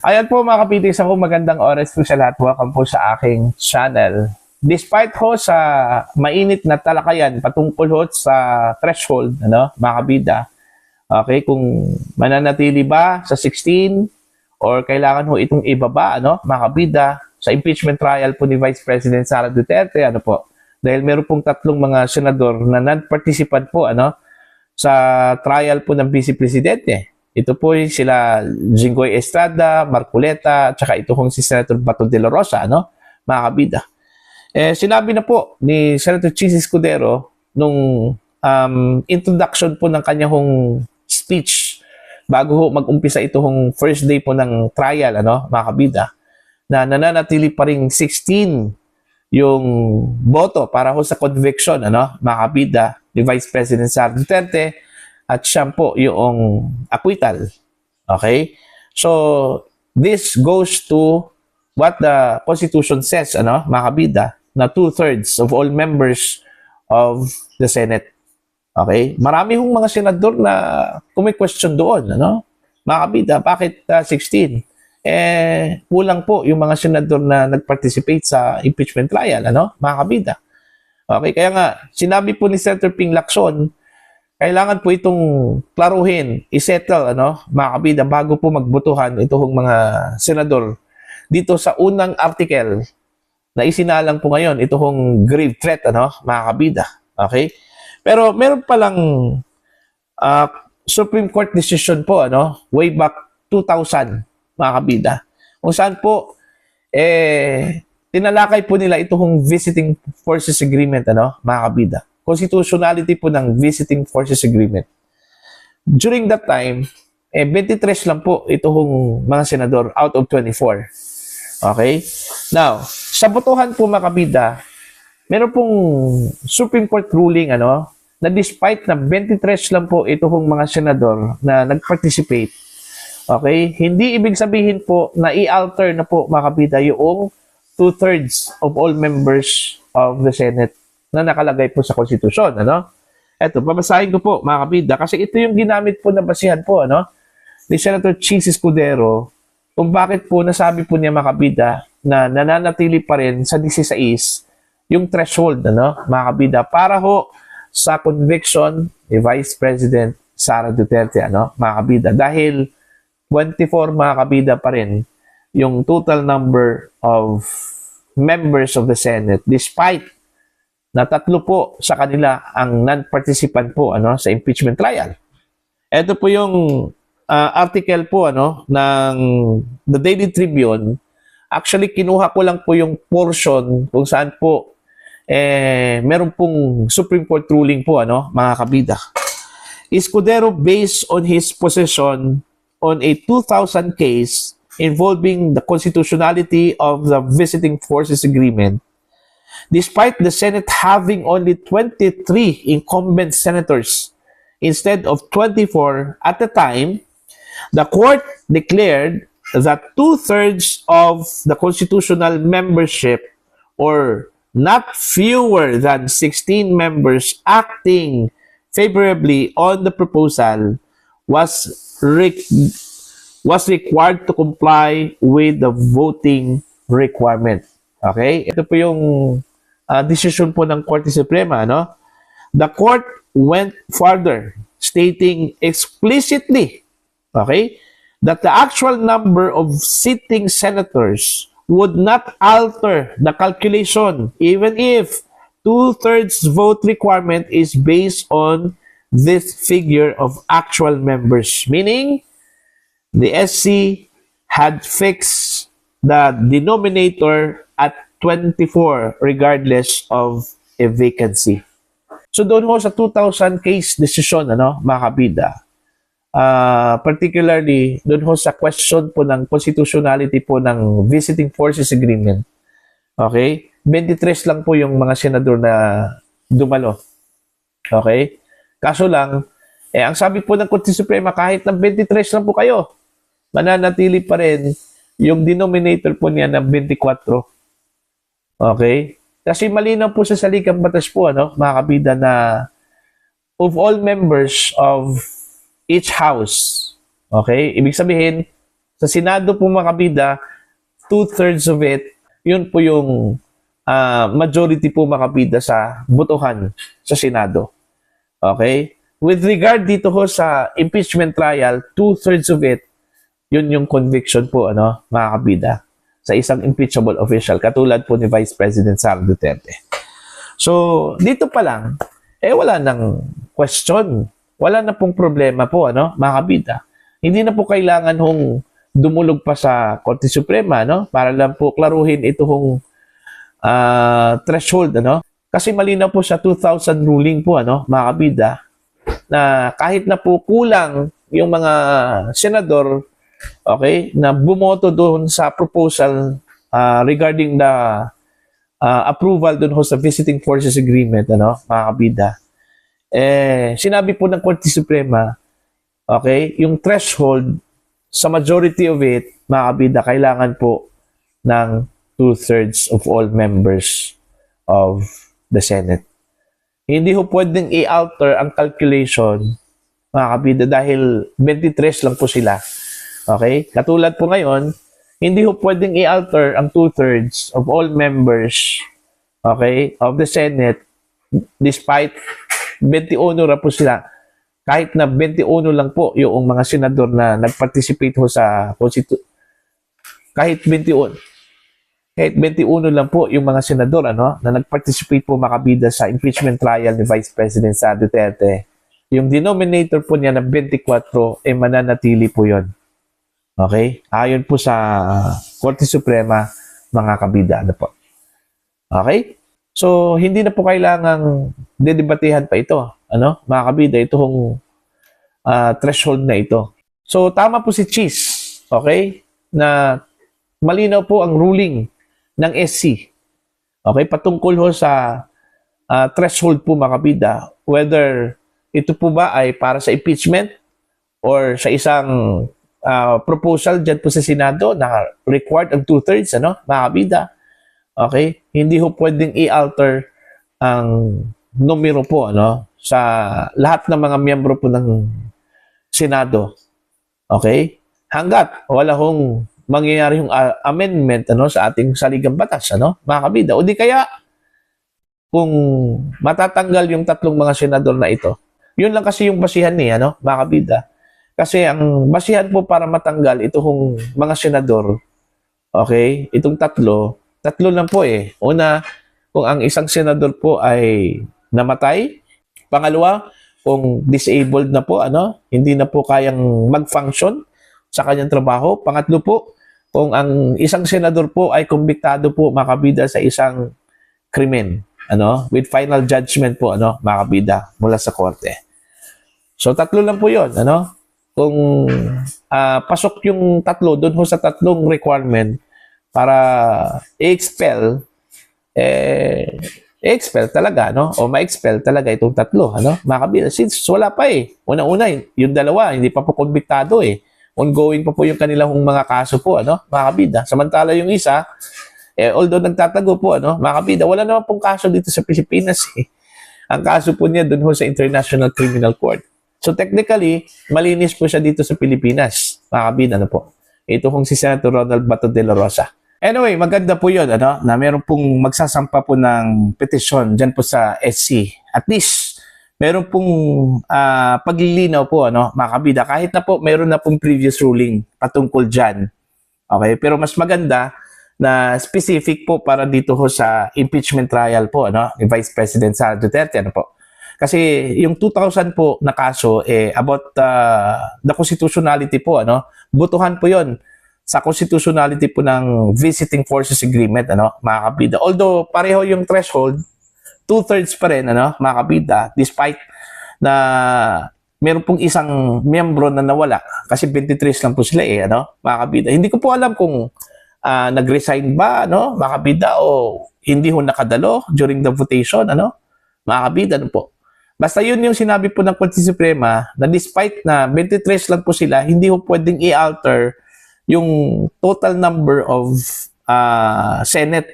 Ayan po mga kapitis, ako magandang oras po sa lahat. Welcome po sa aking channel. Despite ho sa mainit na talakayan patungkol ho sa threshold, mga kabida, okay, kung mananatili ba sa 16 or kailangan ho itong ibaba, mga kabida, sa impeachment trial po ni Vice President Sara Duterte, dahil meron pong tatlong mga senador na non-participant po, sa trial po ng Vice Presidente. Ito po sila Jinggoy Estrada, Marcoleta, at saka ito kong si Senator Bato de la Rosa, mga kabida. Sinabi na po ni Senator Chis Escudero nung introduction po ng kanyang speech bago ho mag-umpisa itong first day po ng trial, mga kabida, na nananatili pa ring 16 yung boto para ho sa conviction, mga kabida, ni Vice President Sara Duterte, at siya po yung acquittal. Okay? So, this goes to what the Constitution says, mga kabida, na 2/3 of all members of the Senate. Okay? Marami hong mga senador na kumi-question doon, mga kabida, bakit 16? Kulang po yung mga senador na nag-participate sa impeachment trial, mga kabida. Okay, kaya nga, sinabi po ni Senator Ping Lacson, kailangan po itong klaruhin, isettle, mga kabida, bago po magbotohan itong mga senador dito sa unang article na isinalang po ngayon, itong grave threat, mga kabida. Okay? Pero meron palang Supreme Court decision po, way back 2000, mga kabida, kung saan po, tinalakay po nila itong Visiting Forces Agreement, mga kabida. Constitutionality po ng Visiting Forces Agreement. During that time, 23 lang po itong mga senador out of 24. Okay? Now, sa botohan po mga kabida, meron pong Supreme Court ruling, na despite na 23 lang po itong mga senador na nag-participate, okay, hindi ibig sabihin po na i-alter na po mga kabida yung 2/3 of all members of the Senate na nakalagay po sa konstitusyon, Ito, babasahin ko po, mga kabida, kasi ito yung ginamit po na basihan po, ni Senator Chis Escudero, kung bakit po nasabi po niya, mga kabida, na nananatili pa rin sa 16 yung threshold, mga kabida, para ho sa conviction ni Vice President Sara Duterte, mga kabida, dahil 24, mga kabida, pa rin yung total number of members of the Senate, despite na 3 po sa kanila ang non-participant po sa impeachment trial. Ito po yung article po ng The Daily Tribune. Actually, kinuha ko lang po yung portion kung saan po meron pong Supreme Court ruling po, mga kabida. Escudero, based on his position on a 2000 case involving the constitutionality of the Visiting Forces Agreement, despite the Senate having only 23 incumbent senators instead of 24 at the time, the court declared that 2/3 of the constitutional membership, or not fewer than 16 members acting favorably on the proposal, was required to comply with the voting requirement. Okay? Ito po yung decision po ng Korte Suprema, The court went further, stating explicitly, okay, that the actual number of sitting senators would not alter the calculation, even if 2/3 vote requirement is based on this figure of actual members, meaning the SC had fixed the denominator at 24 regardless of a vacancy. So doon ho sa 2000 case decision, mga kabida, particularly doon ho sa question po ng constitutionality po ng Visiting Forces Agreement, okay, 23 lang po yung mga senador na dumalo. Okay? Kaso lang, ang sabi po ng Korte Suprema, kahit ng 23 lang po kayo, mananatili pa rin yung denominator po niya ng 24. Okay? Kasi malinaw po sa saligang batas po, mga kabida, na of all members of each house, okay? Ibig sabihin, Sa Senado po mga kabida, 2/3 of it, yun po yung majority po mga kabida sa botohan sa Senado. Okay? With regard dito ho sa impeachment trial, 2/3 of it, yun yung conviction po, mga kabida, sa isang impeachable official, katulad po ni Vice President Sara Duterte. So, dito pa lang, wala nang question. Wala na pong problema po, mga kabida. Hindi na po kailangan hong dumulog pa sa Korte Suprema, para lang po klaruhin ito hong threshold, Kasi malinaw po sa 2000 ruling po, mga kabida, na kahit na po kulang yung mga senador, okay, na bumoto doon sa proposal regarding the approval doon ho sa Visiting Forces Agreement, mga kabida. Sinabi po ng Korte Suprema, okay, yung threshold sa majority of it, mga kabida, kailangan po ng 2/3 of all members of the Senate. Hindi ho pwedeng i-alter ang calculation, mga kabida, dahil 23 lang po sila. Okay? Katulad po ngayon, hindi ho pwedeng i-alter ang 2/3 of all members, okay, of the Senate, despite 21 na po sila. Kahit na 21 lang po yung mga senador na nag-participate ho sa kahit 21 lang po yung mga senador na nag-participate po makabida sa impeachment trial ni Vice President Sara Duterte. Yung denominator po niya na 24 mananatili po yon. Okay? Ayon po sa Korte Suprema, mga kabida. Po. Okay? So, hindi na po kailangang dedebatehan pa ito. Mga kabida, itong threshold na ito. So, tama po si Cheese. Okay? Na malinaw po ang ruling ng SC. Okay? Patungkol ho sa threshold po, mga kabida. Whether ito po ba ay para sa impeachment or sa isang proposal dyan po sa Senado na required ang 2/3, mga kabida. Okay? Hindi ho pwedeng i-alter ang numero po, sa lahat ng mga miyembro po ng Senado. Okay? Hanggat wala hong mangyayari yung amendment, sa ating saligang batas, mga kabida. O di kaya, kung matatanggal yung tatlong mga senador na ito, yun lang kasi yung basihan niya, mga kabida. Kasi ang basihan po para matanggal itong mga senador, okay, itong tatlo lang po Una, kung ang isang senador po ay namatay. Pangalawa, kung disabled na po, hindi na po kayang mag-function sa kanyang trabaho. Pangatlo po, kung ang isang senador po ay kumbiktado po, makabida sa isang krimen, with final judgment po, makabida mula sa korte. So, tatlo lang po yun, Kung pasok yung tatlo, doon ho sa tatlong requirement para i-expel, i-expel talaga, o ma-expel talaga itong tatlo, mga kabila. Since wala pa Una-una, yung dalawa, hindi pa po konbiktado Ongoing pa po yung kanilang mga kaso po, mga kabida. Samantala yung isa, although nagtatago po, mga kabida, wala naman pong kaso dito sa Pilipinas, Ang kaso po niya doon ho sa International Criminal Court. So technically, malinis po siya dito sa Pilipinas. Mga kabida, po. Ito kung si Senator Ronald Bato de la Rosa. Anyway, maganda po yun, na meron pong magsasampa po ng petisyon dyan po sa SC. At least, meron pong paglilinaw po, mga kabida. Kahit na po, meron na pong previous ruling patungkol dyan. Okay? Pero mas maganda na specific po para dito ho sa impeachment trial po, ni Vice President Sara Duterte, po. Kasi yung 2000 po na kaso, about the constitutionality po, butuhan po yon sa constitutionality po ng Visiting Forces Agreement, mga kabida. Although pareho yung threshold, 2/3 pa rin, mga kabida, despite na meron pong isang miyembro na nawala, kasi 23 lang po sila, mga kabida. Hindi ko po alam kung nag-resign ba, mga kabida, o hindi ho nakadalo during the votation, mga kabida, po. Basta yun yung sinabi po ng Korte Suprema na despite na 23 lang po sila, hindi ho pwedeng i-alter yung total number of Senate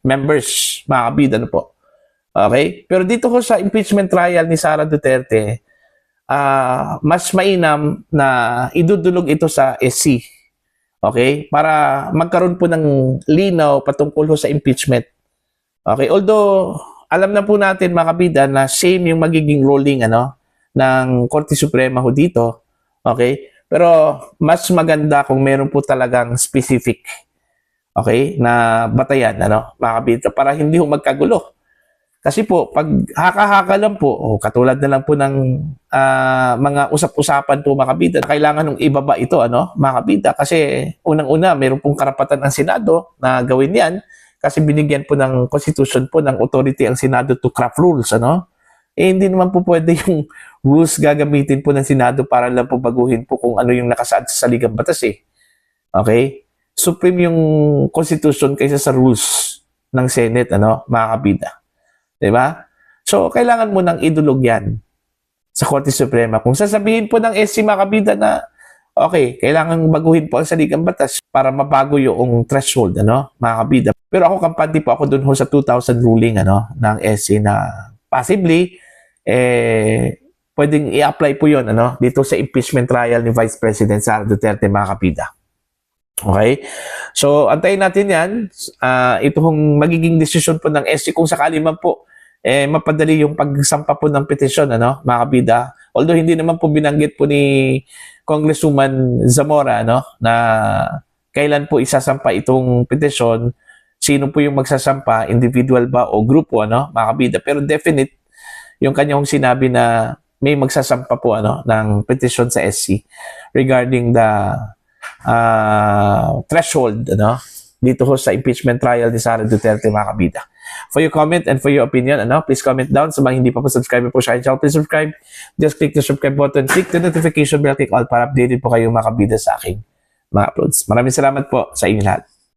members, mga kabida, po. Okay? Pero dito ko sa impeachment trial ni Sara Duterte, mas mainam na idudulog ito sa SC. Okay? Para magkaroon po ng linaw patungkol ho sa impeachment. Okay? Although, alam na po natin mga kabida na same yung magiging ruling ng Korte Suprema ho dito. Okay? Pero mas maganda kung meron po talagang specific, okay, na batayan, mga kabida, para hindi ho magkagulo. Kasi po, pag haka-haka lang po, katulad na lang po ng mga usap-usapan po mga kabida, kailangan nung ibaba ito, mga kabida, kasi unang-una, meron pong karapatan ang Senado na gawin yan, kasi binigyan po ng Constitution po ng authority ang Senado to craft rules, hindi naman po pwede yung rules gagamitin po ng Senado para lang po baguhin po kung ano yung nakasaad sa saligang batas eh. Okay? Supreme yung Constitution kaysa sa rules ng Senate, mga kabida. Diba? So, kailangan mo nang idulog yan sa Korte Suprema. Kung sasabihin po ng SC mga kabida na okay, kailangan baguhin po ang saligang batas para mabago yung threshold, mga kabida. Pero ako, kampante po ako dun sa 2000 ruling, ng SC na possibly, pwedeng i-apply po yun, dito sa impeachment trial ni Vice President Sara Duterte, mga kabida. Okay? So, antayin natin yan. Ito hong magiging desisyon po ng SC kung sakali man po mapadali yung pagsampa po ng petisyon, mga kabida. Although hindi naman po binanggit po ni Congresswoman Zamora, na kailan po isasampa itong petisyon, sino po yung magsasampa, individual ba o grupo, mga kabida. Pero definite yung kanyang sinabi na may magsasampa po ng petisyon sa SC regarding the threshold dito ho sa impeachment trial ni Sara Duterte, mga kabida. For your comment and for your opinion, please comment down. Sa mga hindi pa po subscribe po sa channel, please subscribe. Just click the subscribe button, click the notification bell, click all para updated po kayo, mga kabida, sa aking mga uploads. Maraming salamat po sa inyo lahat.